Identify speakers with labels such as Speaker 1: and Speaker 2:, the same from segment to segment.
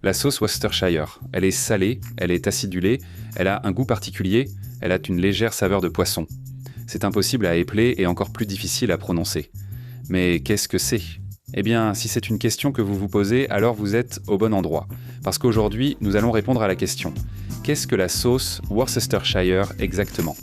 Speaker 1: La sauce Worcestershire, elle est salée, elle est acidulée, elle a un goût particulier, elle a une légère saveur de poisson. C'est impossible à épeler et encore plus difficile à prononcer. Mais qu'est-ce que c'est ? Eh bien, si c'est une question que vous vous posez, alors vous êtes au bon endroit. Parce qu'aujourd'hui, nous allons répondre à la question. Qu'est-ce que la sauce Worcestershire exactement ?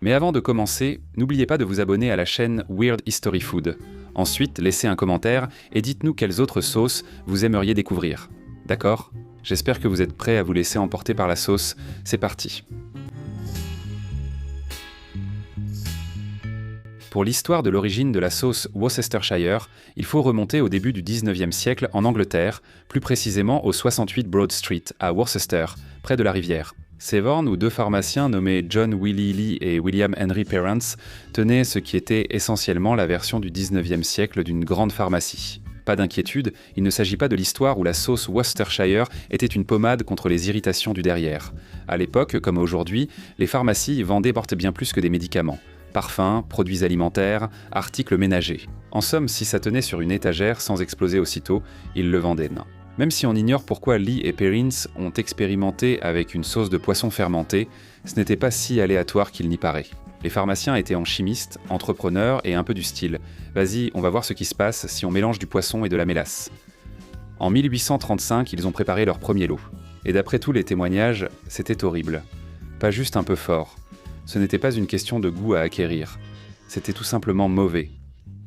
Speaker 1: Mais avant de commencer, n'oubliez pas de vous abonner à la chaîne Weird History Food. Ensuite, laissez un commentaire et dites-nous quelles autres sauces vous aimeriez découvrir. D'accord ? J'espère que vous êtes prêts à vous laisser emporter par la sauce. C'est parti. Pour l'histoire de l'origine de la sauce Worcestershire, il faut remonter au début du 19e siècle en Angleterre, plus précisément au 68 Broad Street, à Worcester, près de la rivière. Severn, où deux pharmaciens nommés John Willie Lee et William Henry Perrance tenaient ce qui était essentiellement la version du 19e siècle d'une grande pharmacie. Pas d'inquiétude, il ne s'agit pas de l'histoire où la sauce Worcestershire était une pommade contre les irritations du derrière. À l'époque, comme aujourd'hui, les pharmacies vendaient bien plus que des médicaments. Parfums, produits alimentaires, articles ménagers. En somme, si ça tenait sur une étagère sans exploser aussitôt, ils le vendaient. Même si on ignore pourquoi Lee et Perrins ont expérimenté avec une sauce de poisson fermentée, ce n'était pas si aléatoire qu'il n'y paraît. Les pharmaciens étaient chimistes, entrepreneurs et un peu du style « Vas-y, on va voir ce qui se passe si on mélange du poisson et de la mélasse ». En 1835, ils ont préparé leur premier lot. Et d'après tous les témoignages, c'était horrible. Pas juste un peu fort. Ce n'était pas une question de goût à acquérir. C'était tout simplement mauvais.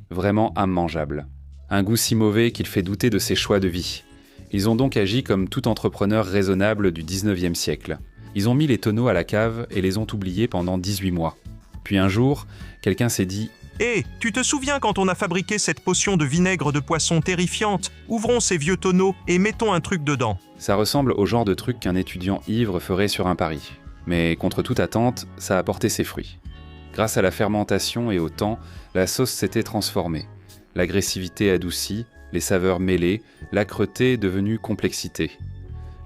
Speaker 1: Vraiment immangeable. Un goût si mauvais qu'il fait douter de ses choix de vie. Ils ont donc agi comme tout entrepreneur raisonnable du 19e siècle. Ils ont mis les tonneaux à la cave et les ont oubliés pendant 18 mois. Puis un jour, quelqu'un s'est dit «
Speaker 2: Hé, tu te souviens quand on a fabriqué cette potion de vinaigre de poisson terrifiante ? Ouvrons ces vieux tonneaux et mettons un truc dedans. »
Speaker 1: Ça ressemble au genre de truc qu'un étudiant ivre ferait sur un pari. Mais contre toute attente, ça a porté ses fruits. Grâce à la fermentation et au temps, la sauce s'était transformée. L'agressivité adoucie, les saveurs mêlées, l'âcreté devenue complexité.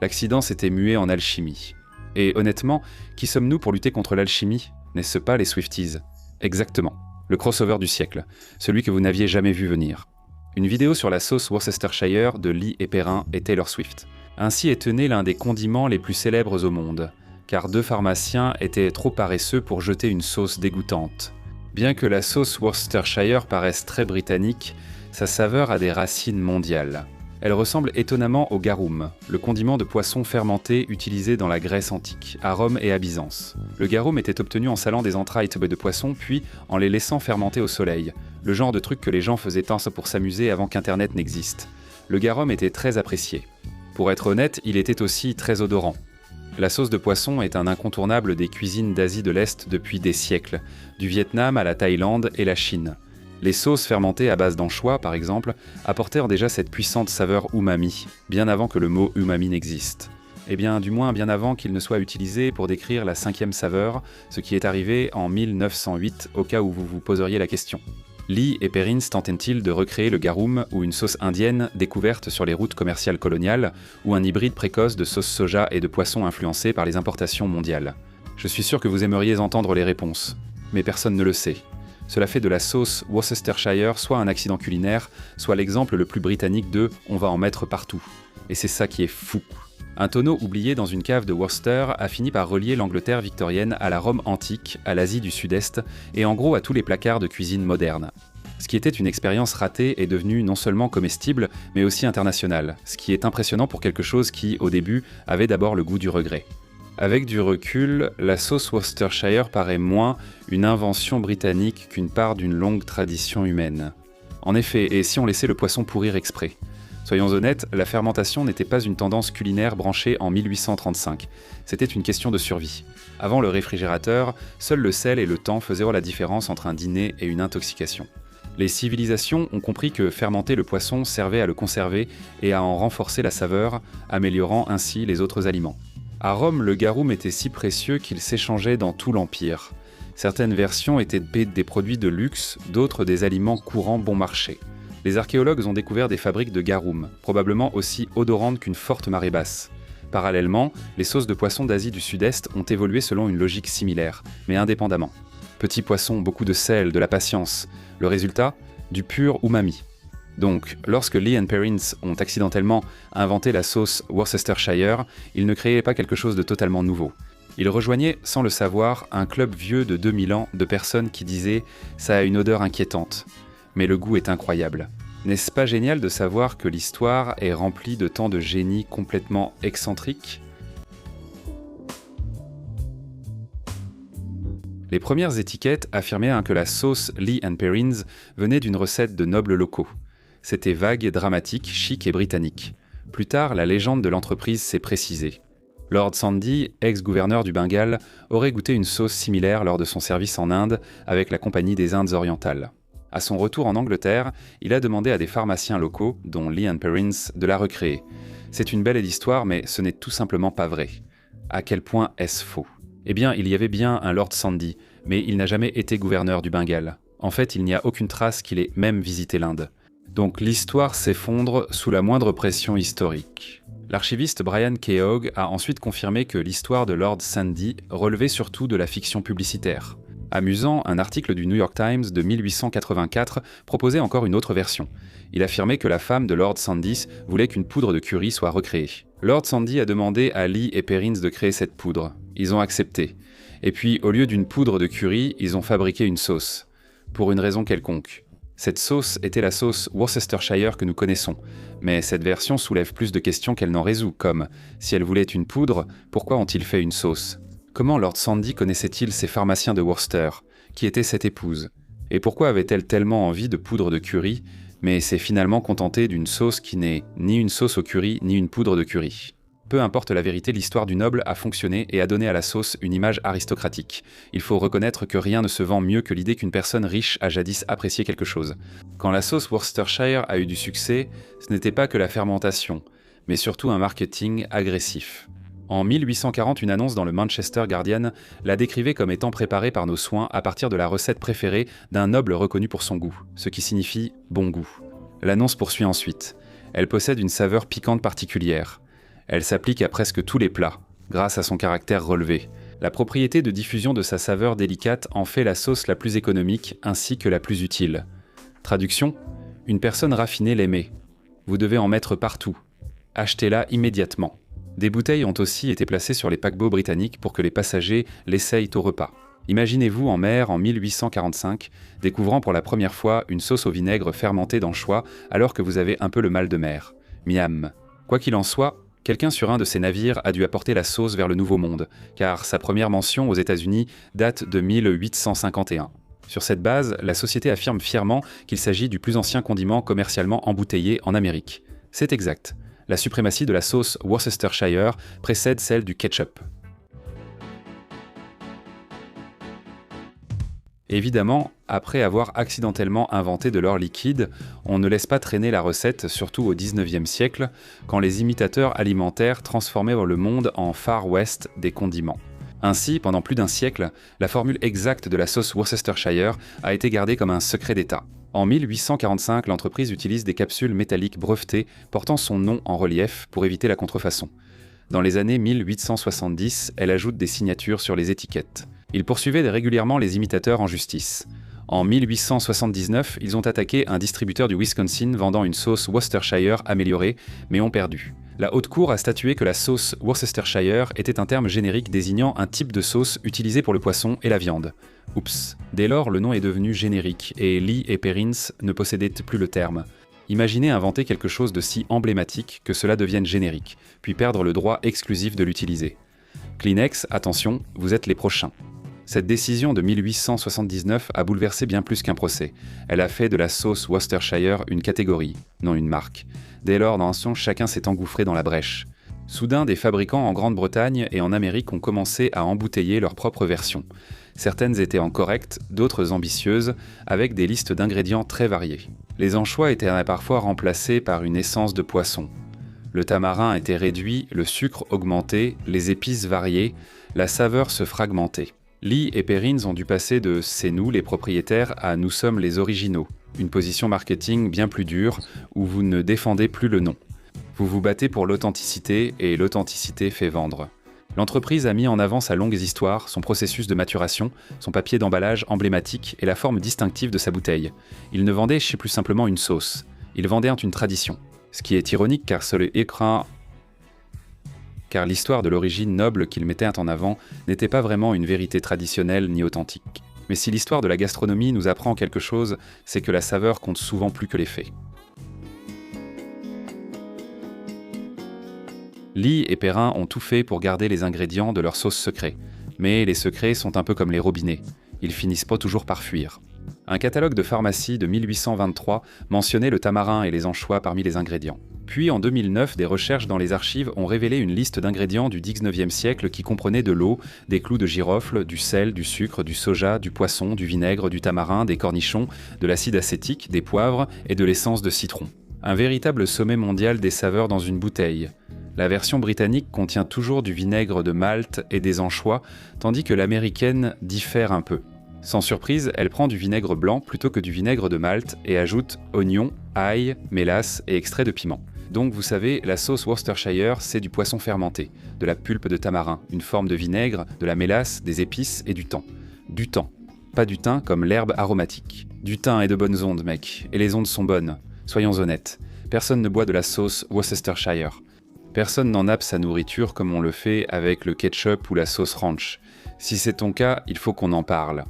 Speaker 1: L'accident s'était mué en alchimie. Et honnêtement, qui sommes-nous pour lutter contre l'alchimie ? N'est-ce pas les Swifties ? Exactement. Le crossover du siècle. Celui que vous n'aviez jamais vu venir. Une vidéo sur la sauce Worcestershire de Lee et Perrin et Taylor Swift. Ainsi est né l'un des condiments les plus célèbres au monde. Car deux pharmaciens étaient trop paresseux pour jeter une sauce dégoûtante. Bien que la sauce Worcestershire paraisse très britannique, sa saveur a des racines mondiales. Elle ressemble étonnamment au garum, le condiment de poisson fermenté utilisé dans la Grèce antique, à Rome et à Byzance. Le garum était obtenu en salant des entrailles de poisson, puis en les laissant fermenter au soleil, le genre de truc que les gens faisaient pour s'amuser avant qu'Internet n'existe. Le garum était très apprécié. Pour être honnête, il était aussi très odorant. La sauce de poisson est un incontournable des cuisines d'Asie de l'Est depuis des siècles, du Vietnam à la Thaïlande et la Chine. Les sauces fermentées à base d'anchois, par exemple, apportèrent déjà cette puissante saveur umami, bien avant que le mot umami n'existe. Eh bien, du moins bien avant qu'il ne soit utilisé pour décrire la 5e saveur, ce qui est arrivé en 1908, au cas où vous vous poseriez la question. Lee et Perrins tentaient-ils de recréer le garum ou une sauce indienne découverte sur les routes commerciales coloniales, ou un hybride précoce de sauce soja et de poisson influencé par les importations mondiales ? Je suis sûr que vous aimeriez entendre les réponses, mais personne ne le sait. Cela fait de la sauce Worcestershire soit un accident culinaire, soit l'exemple le plus britannique de « on va en mettre partout ». Et c'est ça qui est fou. Un tonneau oublié dans une cave de Worcester a fini par relier l'Angleterre victorienne à la Rome antique, à l'Asie du Sud-Est, et en gros à tous les placards de cuisine moderne. Ce qui était une expérience ratée est devenu non seulement comestible, mais aussi international, ce qui est impressionnant pour quelque chose qui, au début, avait d'abord le goût du regret. Avec du recul, la sauce Worcestershire paraît moins une invention britannique qu'une part d'une longue tradition humaine. En effet, et si on laissait le poisson pourrir exprès ? Soyons honnêtes, la fermentation n'était pas une tendance culinaire branchée en 1835. C'était une question de survie. Avant le réfrigérateur, seul le sel et le temps faisaient la différence entre un dîner et une intoxication. Les civilisations ont compris que fermenter le poisson servait à le conserver et à en renforcer la saveur, améliorant ainsi les autres aliments. À Rome, le garum était si précieux qu'il s'échangeait dans tout l'Empire. Certaines versions étaient des produits de luxe, d'autres des aliments courants bon marché. Les archéologues ont découvert des fabriques de garum, probablement aussi odorantes qu'une forte marée basse. Parallèlement, les sauces de poissons d'Asie du Sud-Est ont évolué selon une logique similaire, mais indépendamment. Petit poisson, beaucoup de sel, de la patience. Le résultat ? Du pur umami. Donc, lorsque Lee et Perrins ont accidentellement inventé la sauce Worcestershire, ils ne créaient pas quelque chose de totalement nouveau. Ils rejoignaient, sans le savoir, un club vieux de 2000 ans de personnes qui disaient « ça a une odeur inquiétante, mais le goût est incroyable ». N'est-ce pas génial de savoir que l'histoire est remplie de tant de génies complètement excentriques ? Les premières étiquettes affirmaient que la sauce Lee & Perrins venait d'une recette de nobles locaux. C'était vague, dramatique, chic et britannique. Plus tard, la légende de l'entreprise s'est précisée. Lord Sandy, ex-gouverneur du Bengale, aurait goûté une sauce similaire lors de son service en Inde avec la Compagnie des Indes orientales. À son retour en Angleterre, il a demandé à des pharmaciens locaux, dont Lee & Perrins, de la recréer. C'est une belle histoire, mais ce n'est tout simplement pas vrai. À quel point est-ce faux ? Eh bien, il y avait bien un Lord Sandy, mais il n'a jamais été gouverneur du Bengale. En fait, il n'y a aucune trace qu'il ait même visité l'Inde. Donc l'histoire s'effondre sous la moindre pression historique. L'archiviste Brian Keogh a ensuite confirmé que l'histoire de Lord Sandy relevait surtout de la fiction publicitaire. Amusant, un article du New York Times de 1884 proposait encore une autre version. Il affirmait que la femme de Lord Sandy voulait qu'une poudre de curry soit recréée. Lord Sandy a demandé à Lee et Perrins de créer cette poudre. Ils ont accepté. Et puis, au lieu d'une poudre de curry, ils ont fabriqué une sauce. Pour une raison quelconque. Cette sauce était la sauce Worcestershire que nous connaissons, mais cette version soulève plus de questions qu'elle n'en résout, comme « si elle voulait une poudre, pourquoi ont-ils fait une sauce ?» Comment Lord Sandy connaissait-il ces pharmaciens de Worcester? Qui était cette épouse? Et pourquoi avait-elle tellement envie de poudre de curry, mais s'est finalement contentée d'une sauce qui n'est ni une sauce au curry, ni une poudre de curry? Peu importe la vérité, l'histoire du noble a fonctionné et a donné à la sauce une image aristocratique. Il faut reconnaître que rien ne se vend mieux que l'idée qu'une personne riche a jadis apprécié quelque chose. Quand la sauce Worcestershire a eu du succès, ce n'était pas que la fermentation, mais surtout un marketing agressif. En 1840, une annonce dans le Manchester Guardian la décrivait comme étant préparée par nos soins à partir de la recette préférée d'un noble reconnu pour son goût, ce qui signifie « bon goût ». L'annonce poursuit ensuite. Elle possède une saveur piquante particulière. Elle s'applique à presque tous les plats, grâce à son caractère relevé. La propriété de diffusion de sa saveur délicate en fait la sauce la plus économique ainsi que la plus utile. Traduction : une personne raffinée l'aimait. Vous devez en mettre partout. Achetez-la immédiatement. Des bouteilles ont aussi été placées sur les paquebots britanniques pour que les passagers l'essayent au repas. Imaginez-vous en mer en 1845, découvrant pour la première fois une sauce au vinaigre fermentée d'anchois alors que vous avez un peu le mal de mer. Miam. Quoi qu'il en soit, quelqu'un sur un de ces navires a dû apporter la sauce vers le Nouveau Monde, car sa première mention aux États-Unis date de 1851. Sur cette base, la société affirme fièrement qu'il s'agit du plus ancien condiment commercialement embouteillé en Amérique. C'est exact. La suprématie de la sauce Worcestershire précède celle du ketchup. Évidemment, après avoir accidentellement inventé de l'or liquide, on ne laisse pas traîner la recette, surtout au XIXe siècle, quand les imitateurs alimentaires transformaient le monde en Far West des condiments. Ainsi, pendant plus d'un siècle, la formule exacte de la sauce Worcestershire a été gardée comme un secret d'État. En 1845, l'entreprise utilise des capsules métalliques brevetées portant son nom en relief pour éviter la contrefaçon. Dans les années 1870, elle ajoute des signatures sur les étiquettes. Ils poursuivaient régulièrement les imitateurs en justice. En 1879, ils ont attaqué un distributeur du Wisconsin vendant une sauce Worcestershire améliorée, mais ont perdu. La Haute Cour a statué que la sauce Worcestershire était un terme générique désignant un type de sauce utilisé pour le poisson et la viande. Oups. Dès lors, le nom est devenu générique et Lee et Perrins ne possédaient plus le terme. Imaginez inventer quelque chose de si emblématique que cela devienne générique, puis perdre le droit exclusif de l'utiliser. Kleenex, attention, vous êtes les prochains. Cette décision de 1879 a bouleversé bien plus qu'un procès. Elle a fait de la sauce Worcestershire une catégorie, non une marque. Dès lors, dans un sens, chacun s'est engouffré dans la brèche. Soudain, des fabricants en Grande-Bretagne et en Amérique ont commencé à embouteiller leurs propres versions. Certaines étaient correctes, d'autres ambitieuses, avec des listes d'ingrédients très variées. Les anchois étaient parfois remplacés par une essence de poisson. Le tamarin était réduit, le sucre augmenté, les épices variées, la saveur se fragmentait. Lee et Perrins ont dû passer de « c'est nous les propriétaires » à « nous sommes les originaux », une position marketing bien plus dure où vous ne défendez plus le nom. Vous vous battez pour l'authenticité et l'authenticité fait vendre. L'entreprise a mis en avant sa longue histoire, son processus de maturation, son papier d'emballage emblématique et la forme distinctive de sa bouteille. Il ne vendait chez plus simplement une sauce. Ils vendaient une tradition. Ce qui est ironique car l'histoire de l'origine noble qu'ils mettaient en avant n'était pas vraiment une vérité traditionnelle ni authentique. Mais si l'histoire de la gastronomie nous apprend quelque chose, c'est que la saveur compte souvent plus que les faits. Lee et Perrin ont tout fait pour garder les ingrédients de leur sauce secret. Mais les secrets sont un peu comme les robinets. Ils finissent pas toujours par fuir. Un catalogue de pharmacie de 1823 mentionnait le tamarin et les anchois parmi les ingrédients. Puis en 2009, des recherches dans les archives ont révélé une liste d'ingrédients du XIXe siècle qui comprenait de l'eau, des clous de girofle, du sel, du sucre, du soja, du poisson, du vinaigre, du tamarin, des cornichons, de l'acide acétique, des poivres et de l'essence de citron. Un véritable sommet mondial des saveurs dans une bouteille. La version britannique contient toujours du vinaigre de Malte et des anchois, tandis que l'américaine diffère un peu. Sans surprise, elle prend du vinaigre blanc plutôt que du vinaigre de Malte et ajoute oignons, ail, mélasse et extrait de piment. Donc vous savez, la sauce Worcestershire, c'est du poisson fermenté, de la pulpe de tamarin, une forme de vinaigre, de la mélasse, des épices et du thym. Du thym. Pas du thym comme l'herbe aromatique. Du thym et de bonnes ondes, mec. Et les ondes sont bonnes. Soyons honnêtes. Personne ne boit de la sauce Worcestershire. Personne n'en nappe sa nourriture comme on le fait avec le ketchup ou la sauce ranch. Si c'est ton cas, il faut qu'on en parle.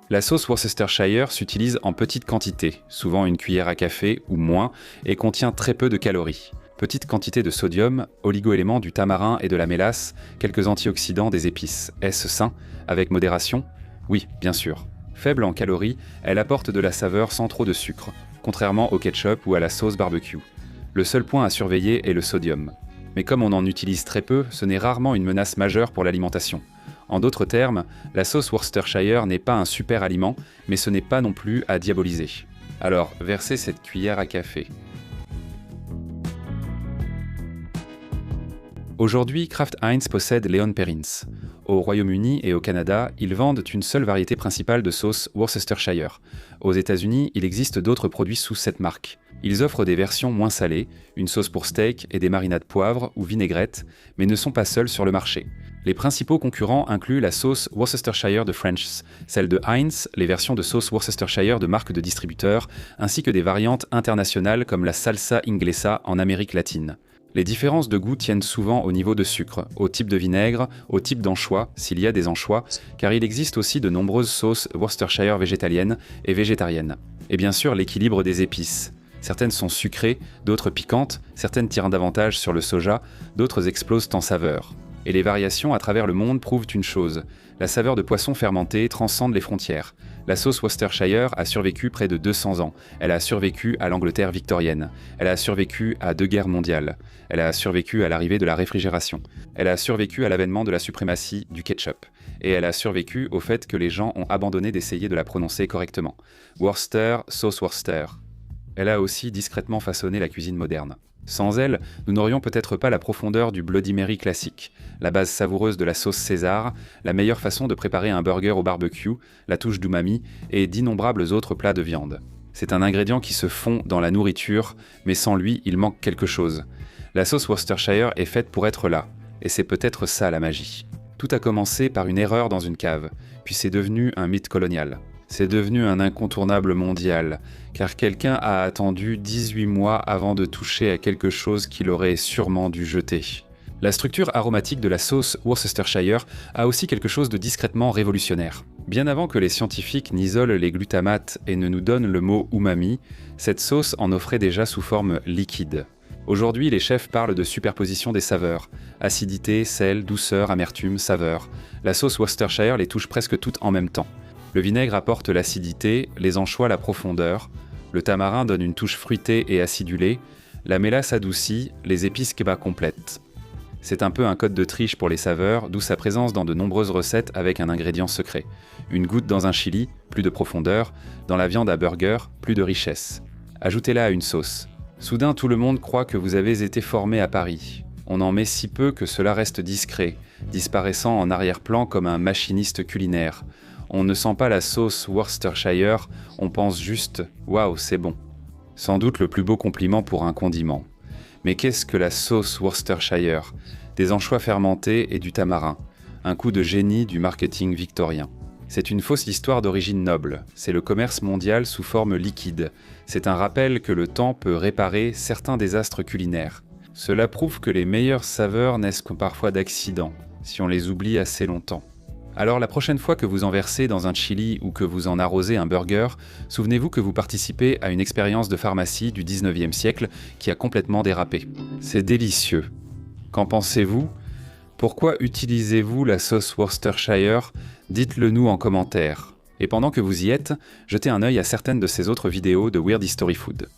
Speaker 1: La sauce Worcestershire s'utilise en petite quantité, souvent une cuillère à café ou moins, et contient très peu de calories. Petite quantité de sodium, oligo-éléments du tamarin et de la mélasse, quelques antioxydants des épices. Est-ce sain? Avec modération? Oui, bien sûr. Faible en calories, elle apporte de la saveur sans trop de sucre, contrairement au ketchup ou à la sauce barbecue. Le seul point à surveiller est le sodium. Mais comme on en utilise très peu, ce n'est rarement une menace majeure pour l'alimentation. En d'autres termes, la sauce Worcestershire n'est pas un super aliment, mais ce n'est pas non plus à diaboliser. Alors, versez cette cuillère à café. Aujourd'hui, Kraft Heinz possède Leon Perrins. Au Royaume-Uni et au Canada, ils vendent une seule variété principale de sauce Worcestershire. Aux États-Unis, il existe d'autres produits sous cette marque. Ils offrent des versions moins salées, une sauce pour steak et des marinades poivre ou vinaigrette, mais ne sont pas seuls sur le marché. Les principaux concurrents incluent la sauce Worcestershire de French's, celle de Heinz, les versions de sauce Worcestershire de marques de distributeurs, ainsi que des variantes internationales comme la salsa inglesa en Amérique latine. Les différences de goût tiennent souvent au niveau de sucre, au type de vinaigre, au type d'anchois, s'il y a des anchois, car il existe aussi de nombreuses sauces Worcestershire végétaliennes et végétariennes. Et bien sûr l'équilibre des épices. Certaines sont sucrées, d'autres piquantes, certaines tirent davantage sur le soja, d'autres explosent en saveur. Et les variations à travers le monde prouvent une chose, la saveur de poisson fermenté transcende les frontières. La sauce Worcestershire a survécu près de 200 ans, elle a survécu à l'Angleterre victorienne, elle a survécu à 2 guerres mondiales, elle a survécu à l'arrivée de la réfrigération, elle a survécu à l'avènement de la suprématie du ketchup, et elle a survécu au fait que les gens ont abandonné d'essayer de la prononcer correctement. Worcester, sauce Worcester. Elle a aussi discrètement façonné la cuisine moderne. Sans elle, nous n'aurions peut-être pas la profondeur du Bloody Mary classique, la base savoureuse de la sauce César, la meilleure façon de préparer un burger au barbecue, la touche d'umami et d'innombrables autres plats de viande. C'est un ingrédient qui se fond dans la nourriture, mais sans lui, il manque quelque chose. La sauce Worcestershire est faite pour être là, et c'est peut-être ça la magie. Tout a commencé par une erreur dans une cave, puis c'est devenu un mythe colonial. C'est devenu un incontournable mondial, car quelqu'un a attendu 18 mois avant de toucher à quelque chose qu'il aurait sûrement dû jeter. La structure aromatique de la sauce Worcestershire a aussi quelque chose de discrètement révolutionnaire. Bien avant que les scientifiques n'isolent les glutamates et ne nous donnent le mot umami, cette sauce en offrait déjà sous forme liquide. Aujourd'hui, les chefs parlent de superposition des saveurs. Acidité, sel, douceur, amertume, saveur. La sauce Worcestershire les touche presque toutes en même temps. Le vinaigre apporte l'acidité, les anchois la profondeur, le tamarin donne une touche fruitée et acidulée, la mélasse adoucit, les épices complètent. C'est un peu un code de triche pour les saveurs, d'où sa présence dans de nombreuses recettes avec un ingrédient secret. Une goutte dans un chili, plus de profondeur, dans la viande à burger, plus de richesse. Ajoutez-la à une sauce. Soudain, tout le monde croit que vous avez été formé à Paris. On en met si peu que cela reste discret, disparaissant en arrière-plan comme un machiniste culinaire. On ne sent pas la sauce Worcestershire, on pense juste « Waouh, c'est bon ». Sans doute le plus beau compliment pour un condiment. Mais qu'est-ce que la sauce Worcestershire? Des anchois fermentés et du tamarin. Un coup de génie du marketing victorien. C'est une fausse histoire d'origine noble, c'est le commerce mondial sous forme liquide. C'est un rappel que le temps peut réparer certains désastres culinaires. Cela prouve que les meilleures saveurs naissent parfois d'accidents, si on les oublie assez longtemps. Alors la prochaine fois que vous en versez dans un chili ou que vous en arrosez un burger, souvenez-vous que vous participez à une expérience de pharmacie du 19e siècle qui a complètement dérapé. C'est délicieux. Qu'en pensez-vous ? Pourquoi utilisez-vous la sauce Worcestershire ? Dites-le nous en commentaire. Et pendant que vous y êtes, jetez un œil à certaines de ces autres vidéos de Weird History Food.